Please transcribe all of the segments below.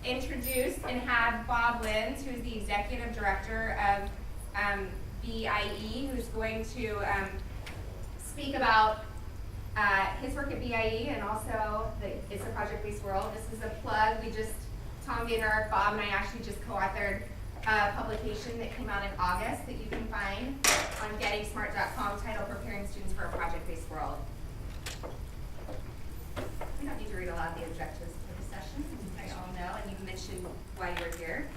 introduce and have Bob Lins, who's the Executive Director of BIE, who's going to speak about his work at BIE and also It's a Project-Based World. This is a plug. Tom Vader, Bob, and I actually just co-authored a publication that came out in August that you can find on gettingsmart.com titled Preparing Students for a Project-Based World. We don't need to read a lot of the objectives for the session. I all know, and you mentioned why you're here.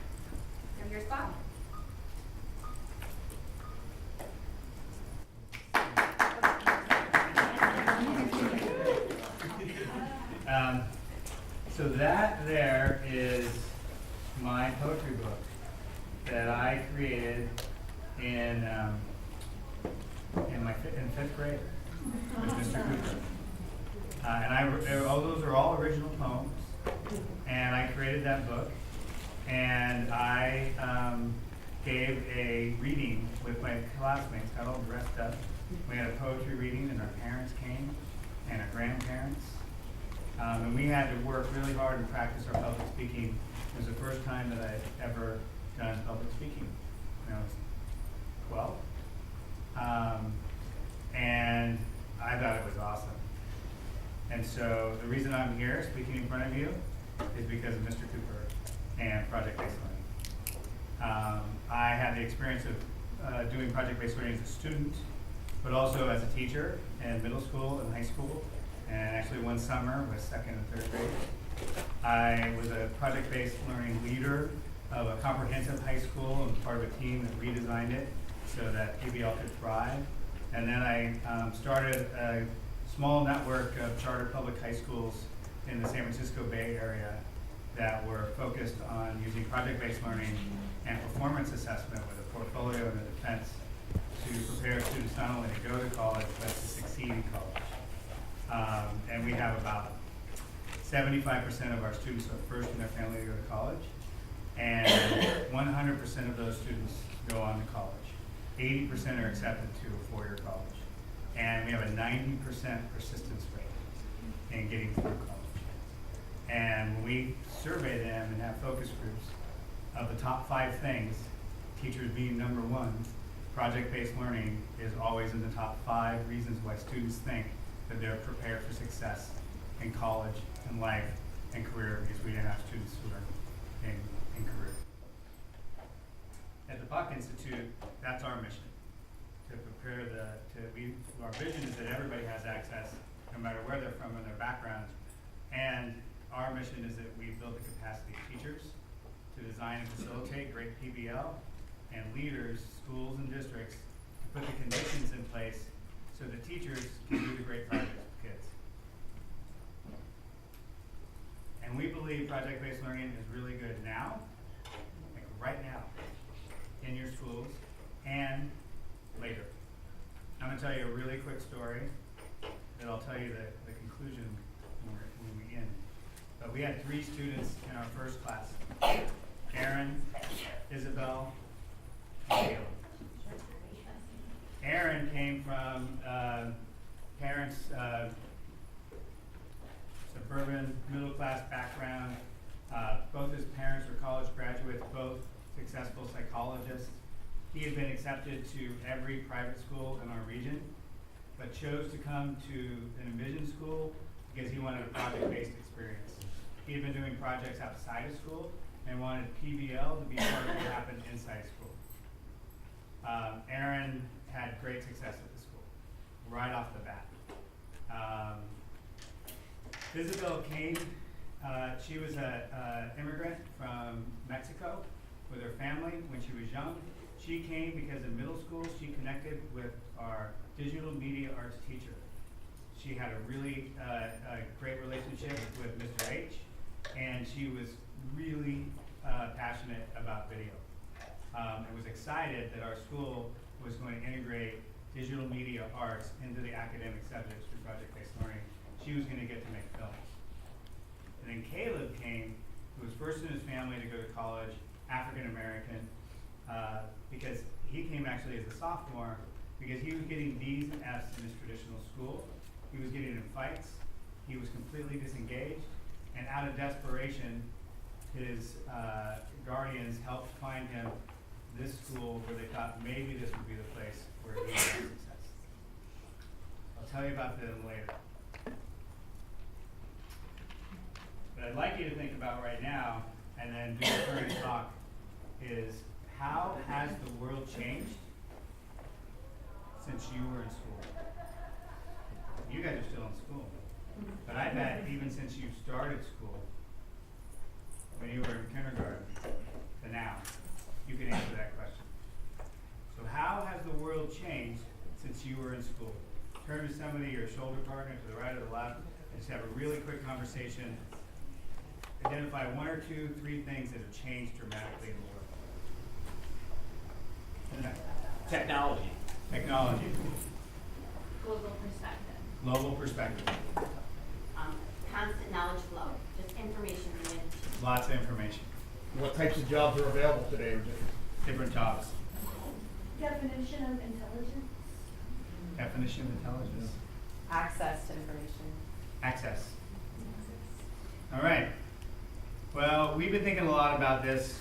So here's Bob. So that there is my poetry book that I created in fifth grade with Mr. Cooper. And all those are all original poems. And I created that book, and I gave a reading with my classmates, got all dressed up. We had a poetry reading, and our parents came, and our grandparents. And we had to work really hard and practice our public speaking. It was the first time that I'd ever done public speaking when I was 12. And I thought it was awesome. And so the reason I'm here speaking in front of you is because of Mr. Cooper and project-based learning. I had the experience of doing project-based learning as a student, but also as a teacher in middle school and high school. And actually one summer was second and third grade. I was a project-based learning leader of a comprehensive high school and part of a team that redesigned it so that PBL could thrive. And then I started a small network of charter public high schools in the San Francisco Bay Area that were focused on using project-based learning and performance assessment with a portfolio and a defense to prepare students not only to go to college, but to succeed in college. And we have about 75% of our students are first in their family to go to college, and 100% of those students go on to college. 80% are accepted to a four-year college, and we have a 90% persistence rate in getting through college. And when we survey them and have focus groups, of the top 5 things, teachers being number 1, project-based learning is always in the top 5 reasons why students think that they're prepared for success in college and life and career, because we have students who are in career. At the Buck Institute, that's our mission, to prepare our vision is that everybody has access, no matter where they're from and their backgrounds. And our mission is that we build the capacity of teachers to design and facilitate great PBL, and leaders, schools and districts, to put the conditions in place so that teachers can do the great projects with kids. And we believe project-based learning is really good now, like right now, in your schools, and later. I'm going to tell you a really quick story that I'll tell you the conclusion when we end. But we had 3 students in our first class, Aaron, Isabel, and Caleb. Aaron came from parents, suburban, middle-class background. Both his parents were college graduates, both successful psychologists. He had been accepted to every private school in our region, but chose to come to an Envision school because he wanted a project-based experience. He had been doing projects outside of school and wanted PBL to be part of what happened inside school. Aaron had great success at the school, right off the bat. Isabel came, she was an immigrant from Mexico with her family when she was young. She came because in middle school she connected with our digital media arts teacher. She had a really great relationship with Mr. H, and she was really passionate about video. And was excited that our school was going to integrate digital media arts into the academic subjects through project-based learning. She was going to get to make films. And then Caleb came, who was first in his family to go to college, African American, because he came actually as a sophomore, because he was getting D's and F's in his traditional school. He was getting in fights. He was completely disengaged. And out of desperation, his guardians helped find him this school where they thought maybe this would be the place where he would have success. I'll tell you about them later. What I'd like you to think about right now, and then do the current talk, is how has the world changed since you were in school? You guys are still in school. But I bet even since you started school, when you were in kindergarten to now, you can answer that question. So how has the world changed since you were in school? Turn to somebody, your shoulder partner, to the right or the left, and just have a really quick conversation. Identify 1 or 2, 3 things that have changed dramatically in the world. Technology. Technology. Global perspective. Global perspective. Constant knowledge flow, just information related to. Lots of information. What types of jobs are available today? Different jobs. Definition of intelligence. Definition of intelligence. Access to information. Access. All right. Well, we've been thinking a lot about this.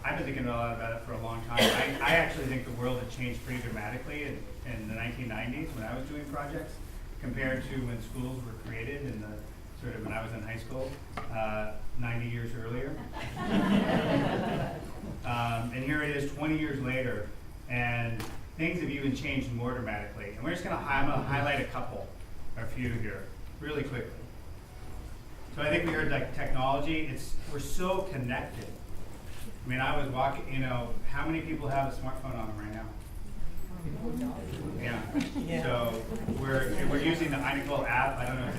I've been thinking a lot about it for a long time. I actually think the world had changed pretty dramatically in the 1990s when I was doing projects compared to when schools were created in the sort of when I was in high school, 90 years earlier. And here it is 20 years later, and things have even changed more dramatically. And we're just going to highlight a couple, or a few here, really quickly. So I think we heard like technology. We're so connected. I mean, I was walking. How many people have a smartphone on them right now? Yeah. So we're using the iNACOL app. I don't know if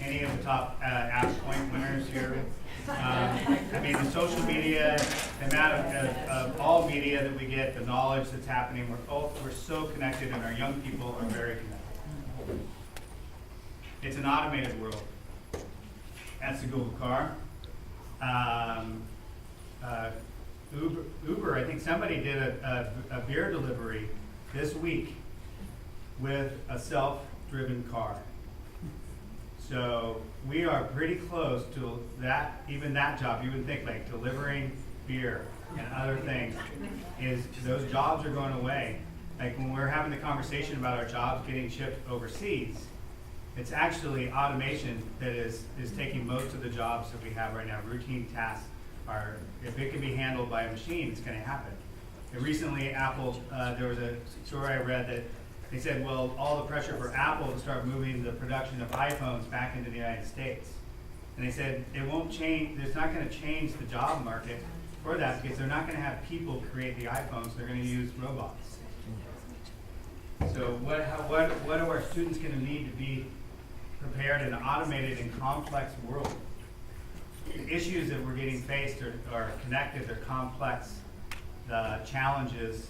any of the top app point winners here. I mean, the social media, the amount of all media that we get, the knowledge that's happening. We're so connected, and our young people are very connected. It's an automated world. That's the Google car. Uber, I think somebody did a beer delivery this week with a self-driven car. So we are pretty close to that, even that job. You would think like delivering beer and other things, those jobs are going away. Like when we're having the conversation about our jobs getting shipped overseas, it's actually automation that is taking most of the jobs that we have right now. Routine tasks if it can be handled by a machine, it's going to happen. And recently, Apple, there was a story I read that they said, well, all the pressure for Apple to start moving the production of iPhones back into the United States. And they said it won't change, it's not going to change the job market for that because they're not going to have people create the iPhones, they're going to use robots. So what are our students going to need to be prepared in an automated and complex world? The issues that we're getting faced are connected, they're complex. The challenges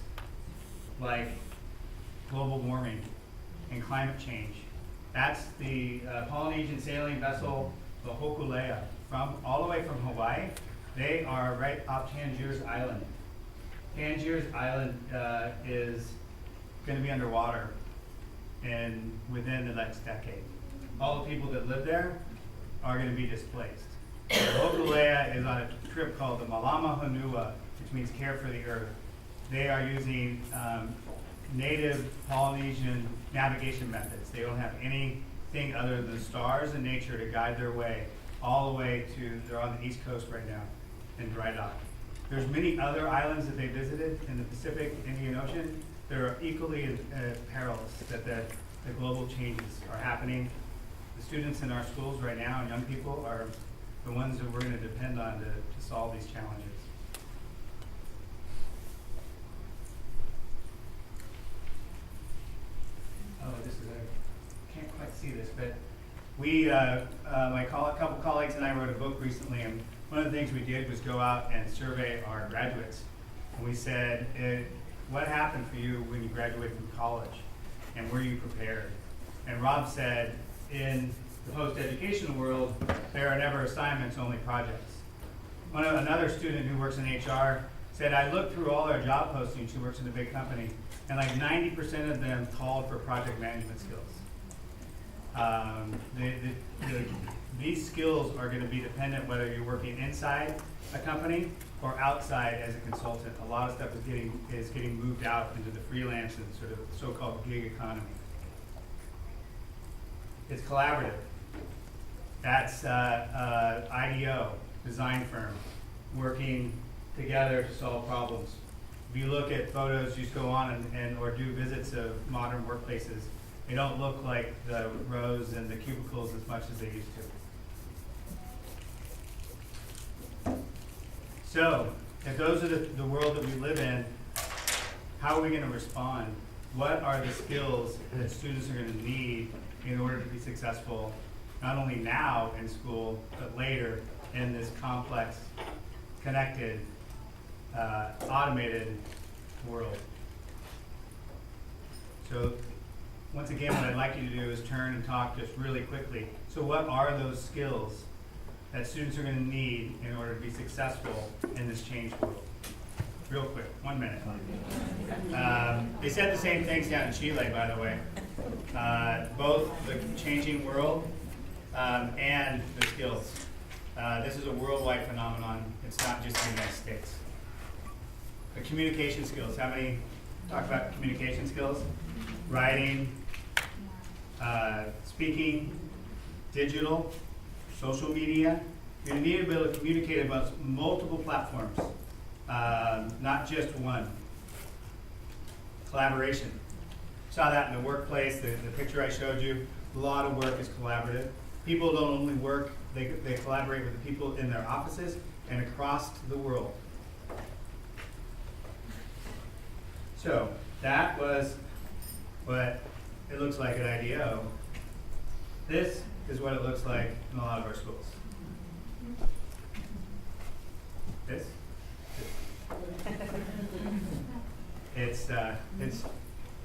like global warming and climate change. That's the Polynesian sailing vessel, the Hokulea, all the way from Hawaii. They are right off Tangiers Island. Tangiers Island is going to be underwater within the next decade. All the people that live there are going to be displaced. The Hokulea is on a trip called the Malama Honua, which means care for the earth. They are using native Polynesian navigation methods. They don't have anything other than stars and nature to guide their way all the way they're on the east coast right now in dry dock. There's many other islands that they visited in the Pacific, Indian Ocean that are equally perilous, that the global changes are happening. The students in our schools right now and young people are the ones that we're going to depend on to solve these challenges. Oh, I can't quite see this, but couple colleagues and I wrote a book recently, and one of the things we did was go out and survey our graduates. And we said, what happened for you when you graduated from college? And were you prepared? And Rob said, in the post-educational world, there are never assignments, only projects. Another student who works in HR said, I looked through all our job postings, she works in a big company, and like 90% of them called for project management skills. these skills are going to be dependent whether you're working inside a company or outside as a consultant. A lot of stuff is getting moved out into the freelance and sort of so-called gig economy. It's collaborative. That's IDEO, design firm, working together to solve problems. If you look at photos, you just go on and or do visits of modern workplaces, they don't look like the rows and the cubicles as much as they used to. So, if those are the world that we live in, how are we going to respond? What are the skills that students are going to need in order to be successful, not only now in school, but later in this complex, connected, automated world? So, once again, what I'd like you to do is turn and talk just really quickly. So what are those skills that students are going to need in order to be successful in this changed world? Real quick, 1 minute. They said the same things down in Chile, by the way. Both the changing world and the skills. This is a worldwide phenomenon. It's not just the United States. The communication skills. How many talk about communication skills? Writing, speaking, digital, social media. You're going to need to be able to communicate about multiple platforms, not just one. Collaboration. Saw that in the workplace, the picture I showed you. A lot of work is collaborative. People don't only work, they collaborate with the people in their offices and across the world. So that was what it looks like at IDEO. This is what it looks like in a lot of our schools. This. It's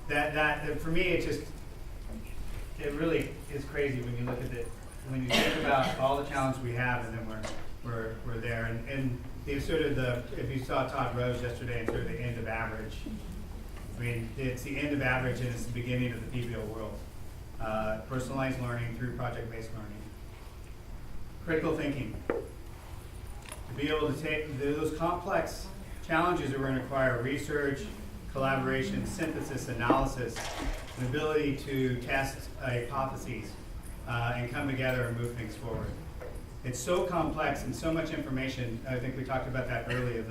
that for me it really is crazy when you look at it, when you think about all the challenges we have, and then we're there, and the sort of if you saw Todd Rose yesterday and sort of the end of average. I mean, it's the end of average and it's the beginning of the PBL world. Personalized learning through project-based learning. Critical thinking. To be able to take those complex challenges are going to require research, collaboration, synthesis, analysis, an ability to test hypotheses, and come together and move things forward. It's so complex and so much information. I think we talked about that earlier.